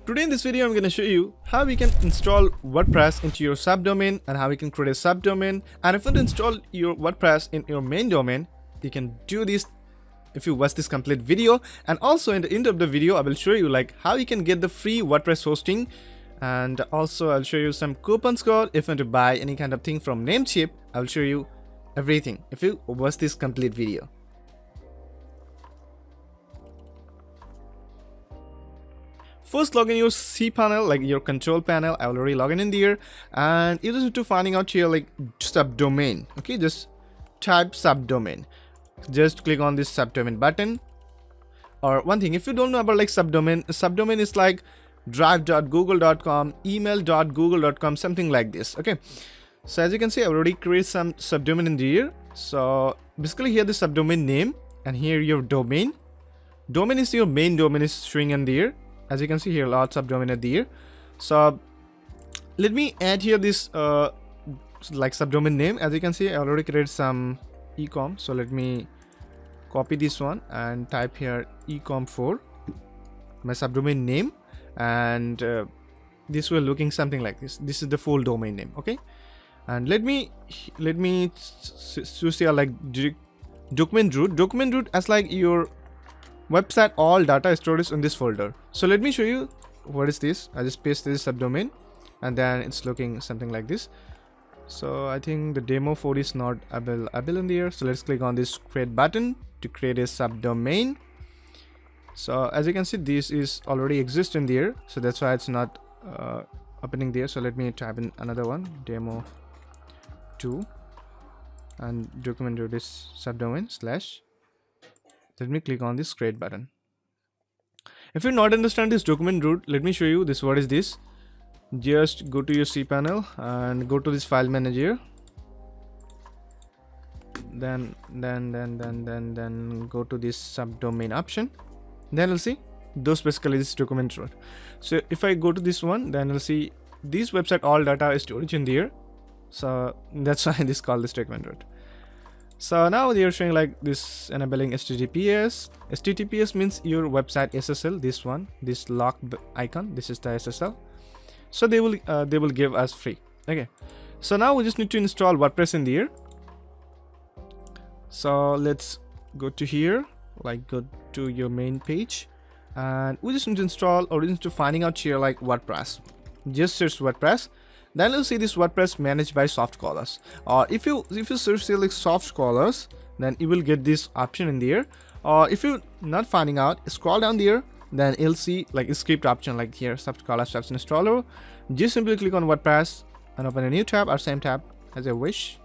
Today in this video, I'm going to show you how we can install WordPress into your subdomain and how we can create a subdomain. And if you want to install your WordPress in your main domain, you can do this if you watch this complete video. And also in the end of the video, I will show you like how you can get the free WordPress hosting. And also I'll show you some coupons code if you want to buy any kind of thing from Namecheap. I'll show you everything if you watch this complete video. First, log in your cPanel, like your control panel. I already logged in there, and you just need to finding out here like subdomain. Okay, just type subdomain. Just click on this subdomain button. Or one thing, if you don't know about like subdomain is like drive.google.com, email.google.com, something like this. Okay, so as you can see, I already created some subdomain in there. So basically here the subdomain name, and here your domain. Domain is your main domain is showing in there. As you can see here, lots of domain are there. So let me add here this like subdomain name. As you can see, I already created some ecom. So let me copy this one and type here ecom4, my subdomain name, and this will looking something like this. This is the full domain name. Okay, and let me choose here like document root. Document root as like your website all data storage in this folder. So let me show you what is this. I just paste this subdomain and then it's looking something like this. So I think the demo 4 is not available in there. So let's click on this create button to create a subdomain. So as you can see, this is already exist in there, so that's why it's not opening there. So let me type in another one, demo 2, and document root is subdomain slash. Let me click on this create button. If you not understand this document root, let me show you this. What is this? Just go to your cPanel and go to this file manager. Then go to this subdomain option. Then you'll see those basically this document root. So if I go to this one, then you'll see this website all data is stored in there. So that's why this called this document root. So now they are showing like this enabling HTTPS. HTTPS means your website SSL. This one, this lock icon, this is the SSL. So they will give us free. Okay. So now we just need to install WordPress in there. So let's go to here, like go to your main page, and we just need to install or we need to finding out here like WordPress. Just search WordPress. Then you'll see this WordPress managed by soft callers. Or if you search here like soft callers, then you will get this option in there. Or if you're not finding out, scroll down there, then you'll see like a script option like here, soft callers apps installer. Just simply click on WordPress and open a new tab or same tab as you wish.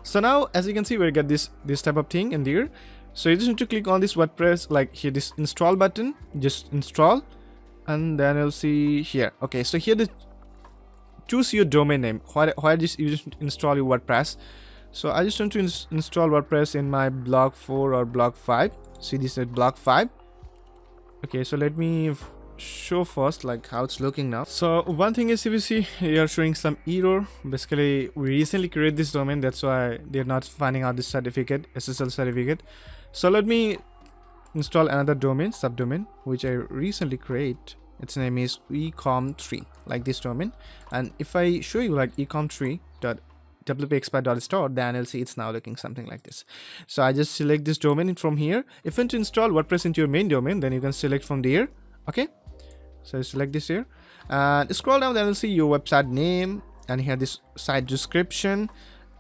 So now as you can see, we get this type of thing in there. So you just need to click on this WordPress, like here this install button, just install. And then you'll see here. Okay, so here choose your domain name. Why just you just install your WordPress? So I just want to install WordPress in my blog 4 or blog 5. See, this is blog 5. Okay, so let me show first like how it's looking now. So one thing is, if you see, you are showing some error. Basically, we recently created this domain, that's why they're not finding out this certificate, SSL certificate. So let me install another domain, subdomain, which I recently create. Its name is ecom3, like this domain. And if I show you like ecom3.wpexpert.store, then you'll see it's now looking something like this. So I just select this domain from here. If you want to install WordPress into your main domain, then you can select from there. Okay, so select this here and scroll down, then you'll see your website name, and here this site description.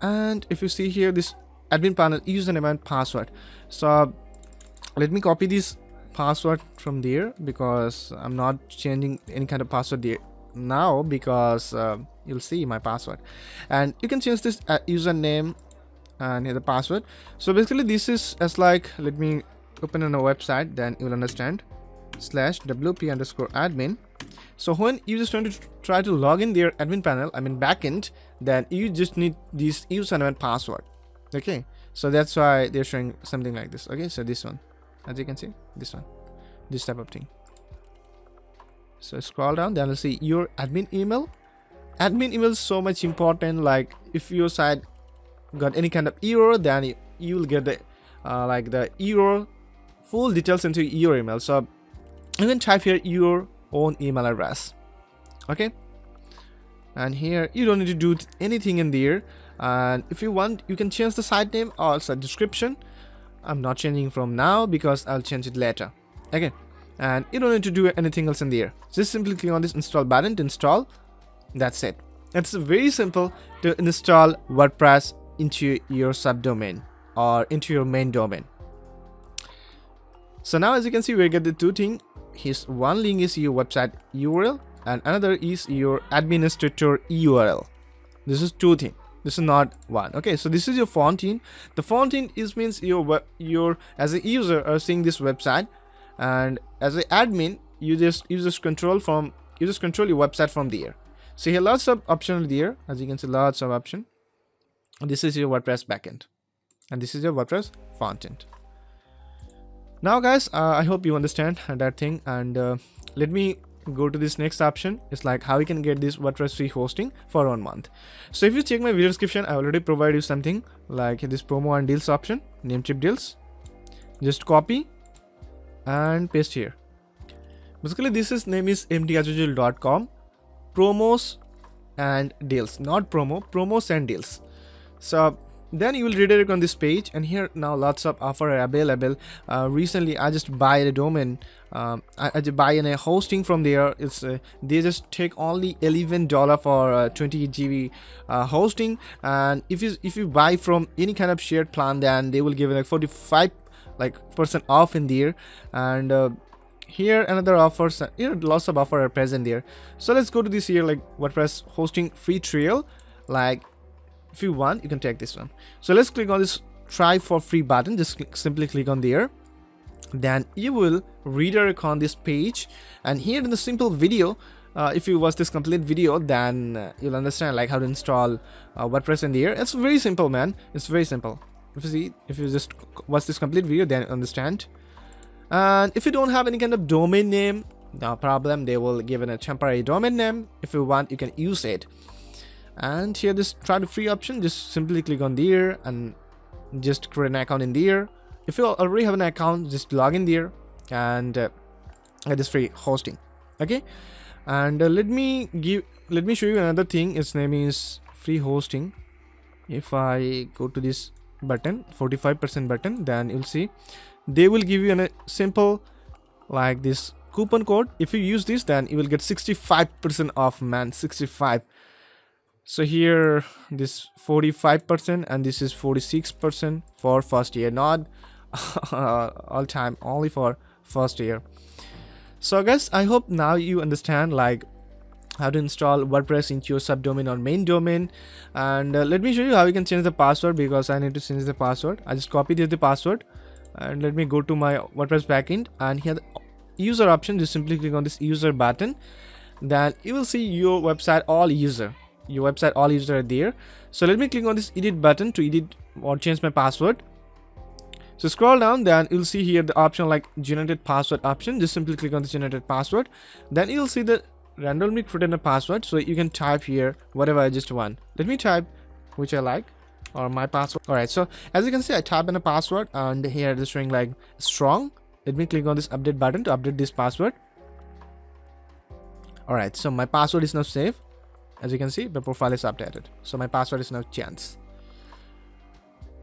And if you see here this admin panel, username and password. So let me copy this password from there because I'm not changing any kind of password there now, because you'll see my password, and you can change this username and here the password. So basically this is as like, let me open on a website, then you will understand, /wp_admin. So when you just want to try to log in their admin panel, I mean backend, then you just need this username and password. Okay, so that's why they're showing something like this. Okay, so this one, as you can see, this one, this type of thing. So scroll down, then you'll see your admin email. Admin email is so much important. Like if your site got any kind of error, then you will get the like the error full details into your email. So you can type here your own email address. Okay, and here you don't need to do anything in there. And if you want, you can change the site name or site description. I'm not changing from now because I'll change it later. Okay, and you don't need to do anything else in there. Just simply click on this install button to install. That's it. It's very simple to install WordPress into your subdomain or into your main domain. So now, as you can see, we get the two things. His one link is your website URL and another is your administrator URL. This is two things. This is not one. Okay, so this is your fontaine. The fontaine is means your as a user are seeing this website, and as an admin you just control your website from there. So here lots of options there, as you can see, lots of options. This is your WordPress backend and this is your WordPress fontaine. Now guys, I hope you understand that thing, and let me go to this next option. It's like how you can get this WordPress free hosting for 1 month. So if you check my video description, I already provide you something like this promo and deals option, Namecheap deals. Just copy and paste here. Basically this name is mdazujul.com, promos and deals, not promos and deals. So then you will redirect on this page, and here now lots of offer are available. Recently I just buy a domain, I just buy a hosting from there. It's they just take only $11 for 20 GB hosting, and if you buy from any kind of shared plan, then they will give it like 45% off in there. And here another offers, here lots of offer are present there. So let's go to this here, like WordPress hosting free trial. Like if you want, you can take this one. So let's click on this try for free button. Just simply click on there. Then you will redirect on this page, and here in the simple video, if you watch this complete video, then you'll understand like how to install WordPress in there. It's very simple, man. It's very simple. If you just watch this complete video, then you understand. And if you don't have any kind of domain name, no problem, they will give it a temporary domain name. If you want, you can use it. And here this try to free option, just simply click on there and just create an account in there. If you already have an account, just log in there and get this free hosting. Okay, and let me show you another thing. Its name is free hosting. If I go to this button, 45% button, then you'll see they will give you a simple like this coupon code. If you use this, then you will get 65% off, man. 65. So here this 45% and this is 46% for first year, not all time, only for first year. So guys, I hope now you understand like how to install WordPress into your subdomain or main domain. And let me show you how you can change the password, because I need to change the password. I just copied the password, and let me go to my WordPress backend, and here the user option, just simply click on this user button. Then you will see your website all user. Your website all user are there. So let me click on this edit button to edit or change my password. So scroll down, then you'll see here the option like generated password option. Just simply click on the generated password. Then you'll see the randomly created a password, so you can type here whatever I just want. Let me type which I like, or my password. All right, so as you can see, I type in a password, and here it is showing like strong. Let me click on this update button to update this password. All right, so my password is now saved. As you can see, the profile is updated, so my password is now changed.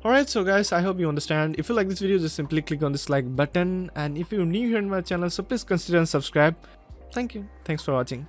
Alright, so guys, I hope you understand. If you like this video, just simply click on this like button, and if you're new here in my channel, so please consider and subscribe. Thank you. Thanks for watching.